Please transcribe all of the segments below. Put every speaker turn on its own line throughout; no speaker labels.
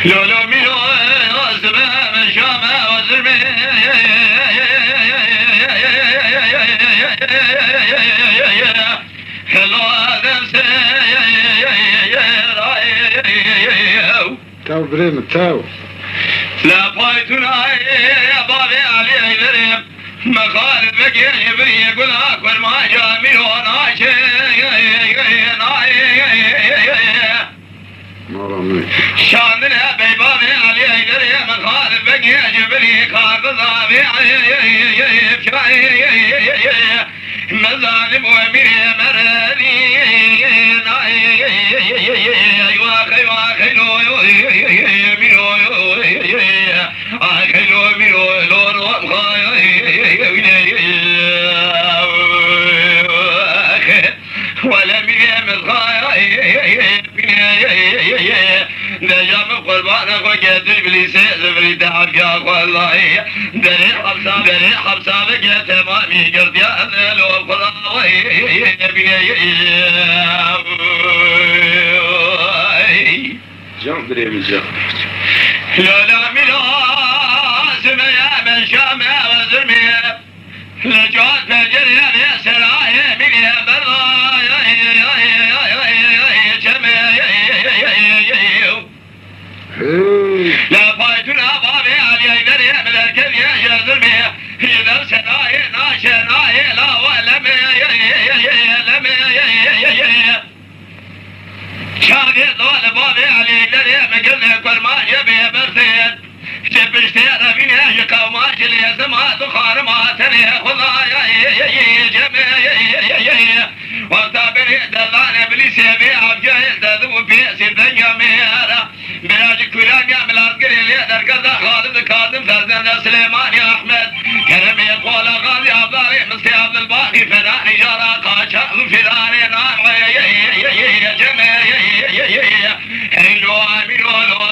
لولو ميلو زمان شامة وزرمي
تو بريم تو
لا بايتنا يا بابي علي بريم مخالد بقي يبري يقول اكبر ما جامي وناشي شاننا بيبابي علي بريم مخالد بقي يبري كارد ضابي مظالم ومري مراني واخي واخي لو ميرو اخي ميرو لو ولا مريم الخايا نجم قربانك وجد ابليس زبري تعب يا والله دري حبسه بك تمامي قرد يا اهل وفراوي
جام بريم جام
لا ملازم يا من شام وزرمي لجوات فجر يا سرايا من برا لا فايتنا بابي علي دري من الكل يا زرمي اذا سرايا ناشنا لا ولم شاقي طول بابي علي دري مقلنا كل ما يبي برثين جبشتين فيني اشقى وما جلي سما تخار ما تري خذايا جميع وطابني دلان ابليس يبي عبجه تذوب في سيدنيا ميرا بلاج كلام يا ملاذ قريل يدر كذا خالد كاظم فرزند سليمان يا احمد كرم يقول غازي عبدالي مستي عبد الباقي فداني جرى قاشا فداني نار جميع حلو امين ولو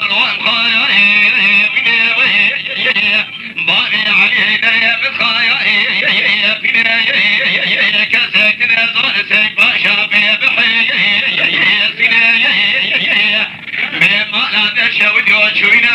باقي عليه دايم الخايا كسكنا زون سيك باشا بحي بما لا دشا وديو شوينا